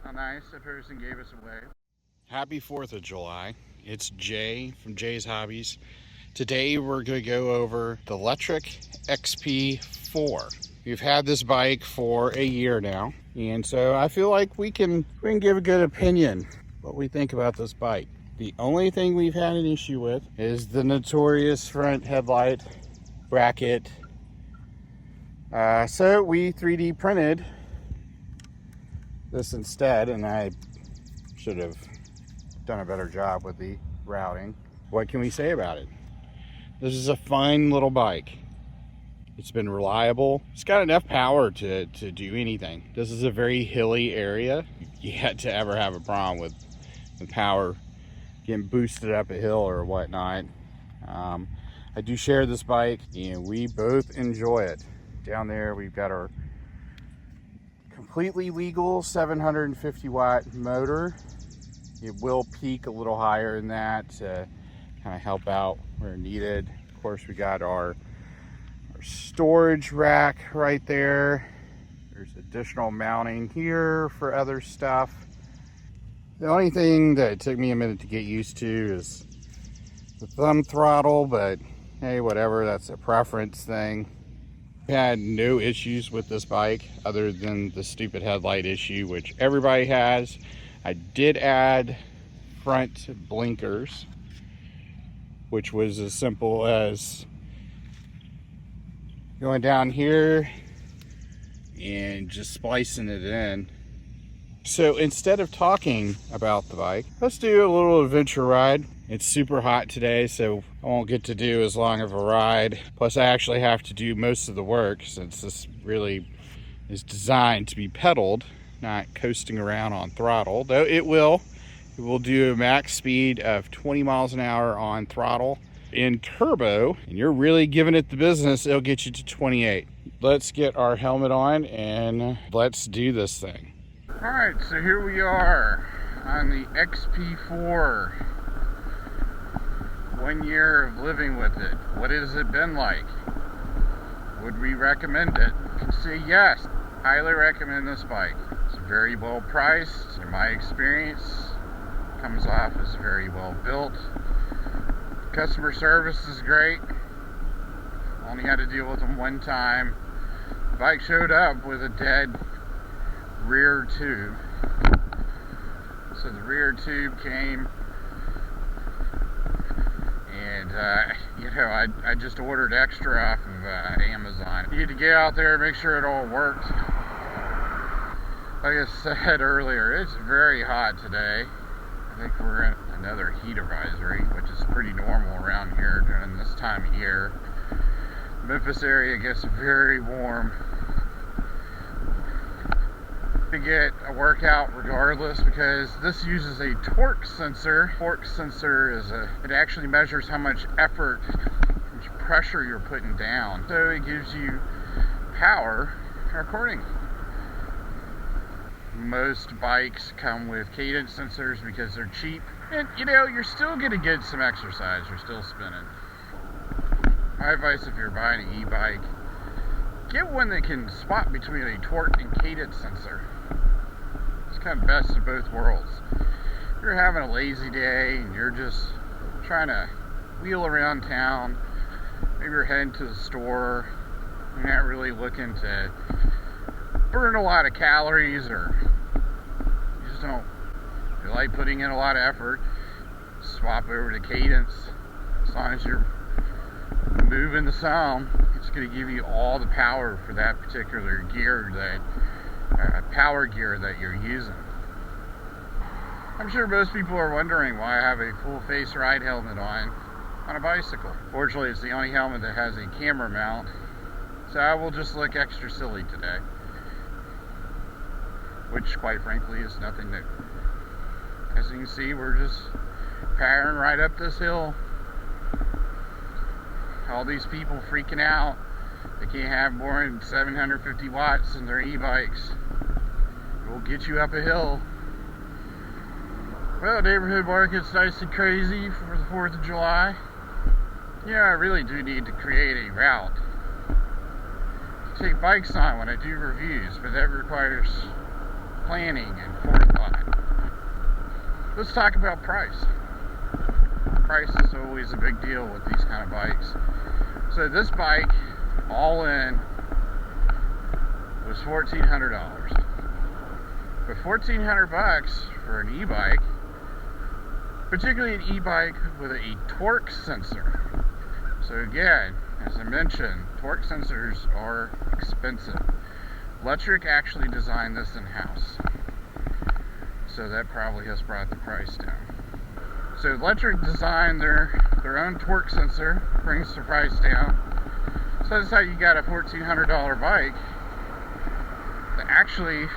How nice that person gave us away. Happy 4th of July. It's Jay from Jay's Hobbies. Today we're going to go over the Lectric XP4. We've had this bike for a year now, and so I feel like we can give a good opinion what we think about this bike. The only thing we've had an issue with is the notorious front headlight bracket. So we 3D printed this instead, and I should have done a better job with the routing. What can we say about it? This is a fine little bike. It's been reliable. It's got enough power to do anything. This is a very hilly area. You had to ever have a problem with the power getting boosted up a hill or whatnot. I do share this bike and we both enjoy it. Down there we've got our completely legal 750 watt motor. It will peak a little higher than that to kind of help out where needed. Of course, we got our storage rack right there. There's additional mounting here for other stuff. The only thing that took me a minute to get used to is the thumb throttle, but hey, whatever, that's a preference thing. Had no issues with this bike other than the stupid headlight issue, which everybody has. I did add front blinkers, which was as simple as going down here and just splicing it in. So instead of talking about the bike, let's do a little adventure ride. It's super hot today, so I won't get to do as long of a ride. Plus I actually have to do most of the work since this really is designed to be pedaled, not coasting around on throttle, though it will do a max speed of 20 miles an hour on throttle. In turbo, and you're really giving it the business, it'll get you to 28. Let's get our helmet on and let's do this thing. All right, so here we are on the XP4. 1 year of living with it. What has it been like? Would we recommend it? I can say yes. Highly recommend this bike. It's very well priced. In my experience, comes off as very well built. Customer service is great. Only had to deal with them one time. The bike showed up with a dead rear tube. So the rear tube came, and I just ordered extra off of Amazon. You need to get out there and make sure it all worked. Like I said earlier, it's very hot today. I think we're in another heat advisory, which is pretty normal around here during this time of year. Memphis area gets very warm. To get a workout regardless, because this uses a torque sensor. Torque sensor is it actually measures how much effort, how much pressure you're putting down. So it gives you power accordingly. Most bikes come with cadence sensors because they're cheap. And you're still gonna get some exercise, you're still spinning. My advice if you're buying an e-bike, get one that can swap between a torque and cadence sensor. It's kind of best of both worlds. If you're having a lazy day and you're just trying to wheel around town, maybe you're heading to the store, you're not really looking to burn a lot of calories, or you just don't feel like putting in a lot of effort, swap over to cadence. As long as you're moving the sound, it's going to give you all the power for that particular gear, that power gear that you're using. I'm sure most people are wondering why I have a full face ride helmet on a bicycle. Fortunately, it's the only helmet that has a camera mount, so I will just look extra silly today, which quite frankly is nothing new. As you can see, we're just powering right up this hill. All these people freaking out, they can't have more than 750 watts in their e-bikes. It will get you up a hill. Well, neighborhood market's nice and crazy for the 4th of July. Yeah, I really do need to create a route to take bikes on when I do reviews, but that requires planning and forethought. Let's talk about price. Price is always a big deal with these kind of bikes. So this bike, all in, was $1,400. But $1,400 for an e-bike, particularly an e-bike with a torque sensor. So again, as I mentioned, torque sensors are expensive. Lectric actually designed this in-house, so that probably has brought the price down. So Lectric designed their own torque sensor, brings the price down. So that's how you got a $1,400 bike that actually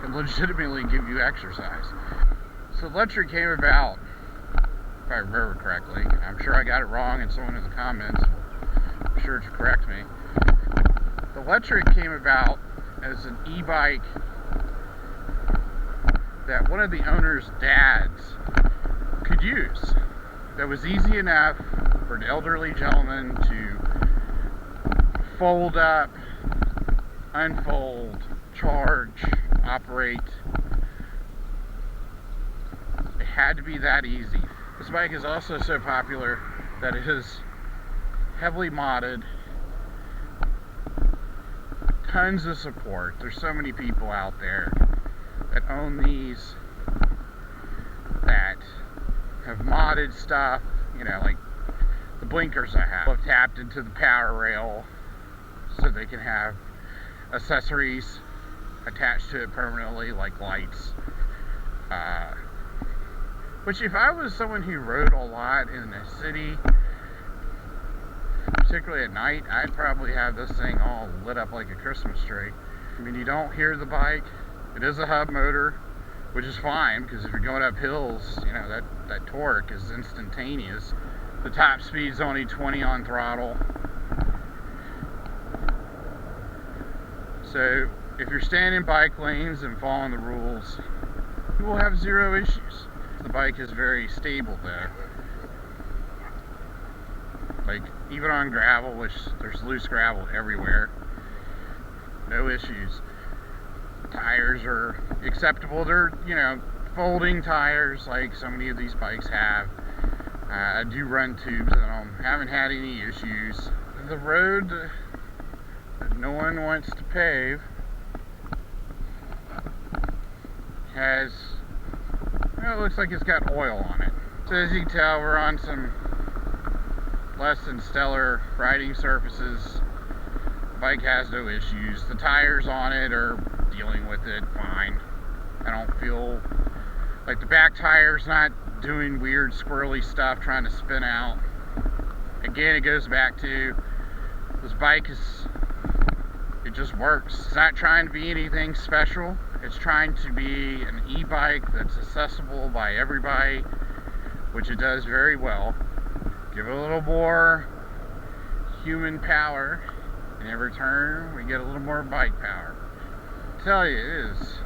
can legitimately give you exercise. So Lectric came about, if I remember correctly, I'm sure I got it wrong and someone in the comments will be sure to correct me. The Lectric came about as an e-bike that one of the owner's dads could use. That was easy enough for an elderly gentleman to fold up, unfold, charge, operate. It had to be that easy. This bike is also so popular that it is heavily modded. Tons of support. There's so many people out there that own these that have modded stuff, you know, like the blinkers I have tapped into the power rail so they can have accessories attached to it permanently, like lights. Which if I was someone who rode a lot in the city, particularly at night, I'd probably have this thing all lit up like a Christmas tree. I mean, you don't hear the bike. It is a hub motor, which is fine, because if you're going up hills, you know, that torque is instantaneous. The top speed's only 20 on throttle. So if you're staying in bike lanes and following the rules, you will have zero issues. The bike is very stable there. Like, even on gravel, which there's loose gravel everywhere, no issues. Tires are acceptable. They're, you know, folding tires like so many of these bikes have. I do run tubes and I haven't had any issues. The road that no one wants to pave has, well, it looks like it's got oil on it. So as you can tell, we're on some less than stellar riding surfaces. The bike has no issues. The tires on it are dealing with it fine. I don't feel like the back tire's not doing weird squirrely stuff trying to spin out. Again, it goes back to this bike it just works. It's not trying to be anything special. It's trying to be an e-bike that's accessible by everybody, which it does very well. Give it a little more human power, and in return, we get a little more bike power. I tell you, it is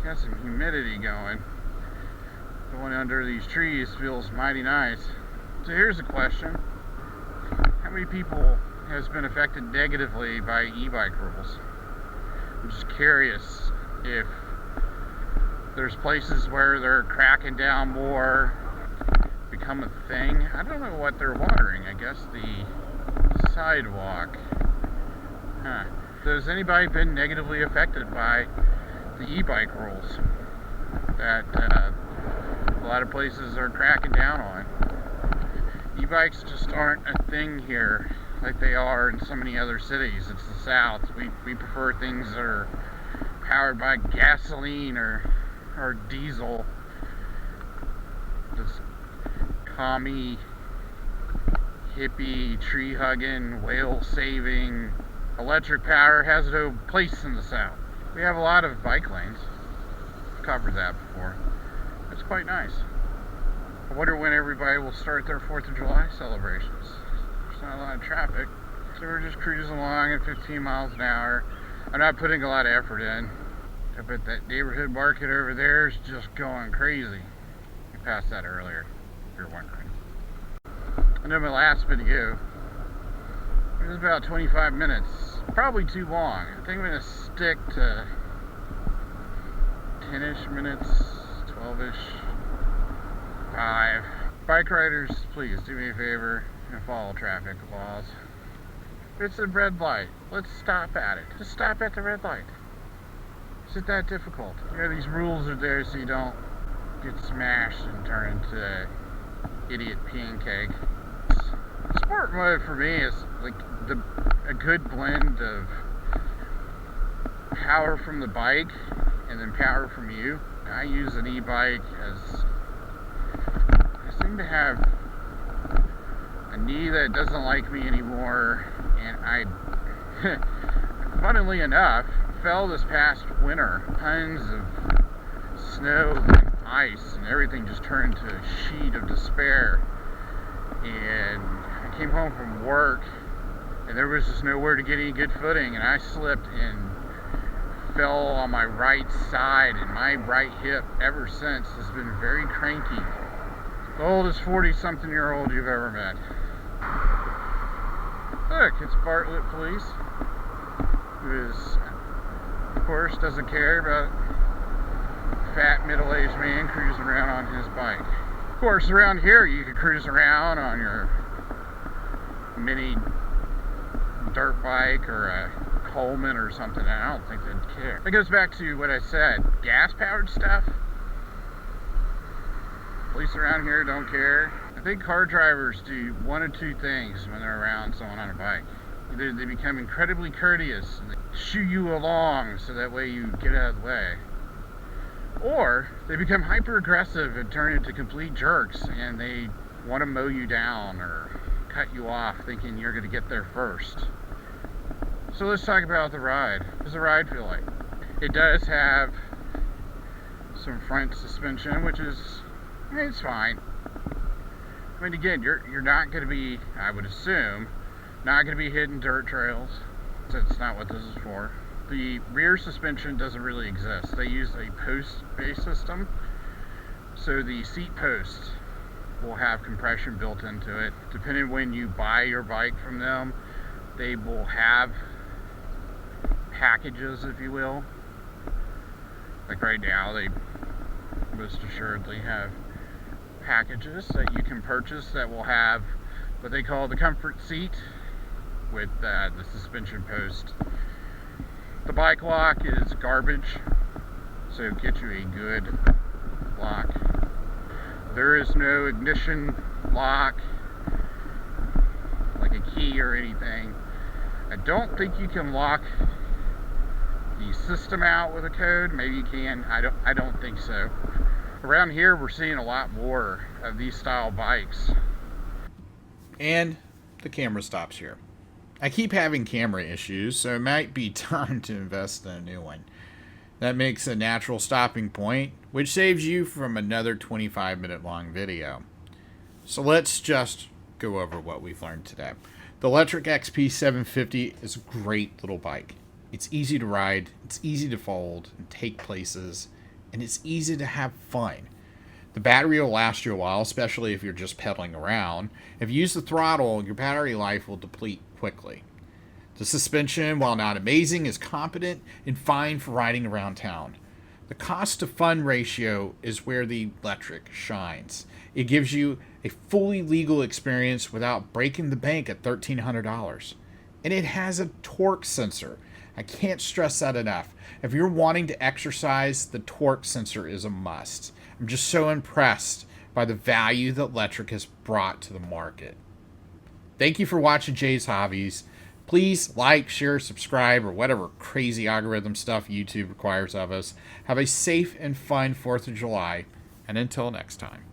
got some humidity going. Going under these trees feels mighty nice. So here's a question. How many people has been affected negatively by e-bike rules? I'm just curious if there's places where they're cracking down more, become a thing. I don't know what they're watering. I guess the sidewalk. Huh. Has anybody been negatively affected by the e-bike rules that a lot of places are cracking down on? E-bikes just aren't a thing here like they are in so many other cities. It's the South. We prefer things that are powered by gasoline or diesel. This commie, hippie, tree-hugging, whale-saving, electric power has no place in the South. We have a lot of bike lanes. I've covered that before. It's quite nice. I wonder when everybody will start their 4th of July celebrations. There's not a lot of traffic, so we're just cruising along at 15 miles an hour. I'm not putting a lot of effort in. I bet that neighborhood market over there is just going crazy. I passed that earlier, if you're wondering. I know my last video, it was about 25 minutes. probably too long. I think I'm going to stick to 10-ish minutes, 12-ish, 5. Bike riders, please do me a favor and follow traffic laws. It's a red light. Let's stop at it. Just stop at the red light. Is it that difficult? You know, these rules are there so you don't get smashed and turn into an idiot pancake. Sport mode for me is like a good blend of power from the bike and then power from you. I use an e-bike as I seem to have a knee that doesn't like me anymore, and I, funnily enough, fell this past winter. Tons of snow and ice and everything just turned to a sheet of despair, and I came home from work and there was just nowhere to get any good footing, and I slipped and fell on my right side, and my right hip ever since has been very cranky. The oldest 40-something-year-old you've ever met. Look, it's Bartlett Police, who is, of course, doesn't care about a fat middle-aged man cruising around on his bike. Of course, around here you could cruise around on your mini dirt bike or a Coleman or something, and I don't think they'd care. It goes back to what I said, gas-powered stuff. Police around here don't care. I think car drivers do one of two things when they're around someone on a bike. Either they become incredibly courteous and they shoo you along so that way you get out of the way, or they become hyper aggressive and turn into complete jerks and they want to mow you down or cut you off thinking you're going to get there first. So let's talk about the ride. What does the ride feel like? It does have some front suspension, which is, it's fine. I mean, again, you're not going to be, I would assume, not going to be hitting dirt trails. That's not what this is for. The rear suspension doesn't really exist. They use a post-based system, so the seat posts will have compression built into it. Depending when you buy your bike from them, they will have packages, if you will. Like right now, they most assuredly have packages that you can purchase that will have what they call the comfort seat with the suspension post. The bike lock is garbage, so get you a good lock. There is no ignition lock, like a key or anything. I don't think you can lock the system out with a code. Maybe you can. I don't think so. Around here, we're seeing a lot more of these style bikes. And the camera stops here. I keep having camera issues, so it might be time to invest in a new one. That makes a natural stopping point, which saves you from another 25-minute long video. So let's just go over what we've learned today. The Lectric XP4 is a great little bike. It's easy to ride, it's easy to fold and take places, and it's easy to have fun. The battery will last you a while, especially if you're just pedaling around. If you use the throttle, your battery life will deplete quickly. The suspension, while not amazing, is competent and fine for riding around town. The cost to fun ratio is where the Lectric shines. It gives you a fully legal experience without breaking the bank at $1,300. And it has a torque sensor. I can't stress that enough. If you're wanting to exercise, the torque sensor is a must. I'm just so impressed by the value that Lectric has brought to the market. Thank you for watching Jay's Hobbies. Please like, share, subscribe, or whatever crazy algorithm stuff YouTube requires of us. Have a safe and fun 4th of July, and until next time.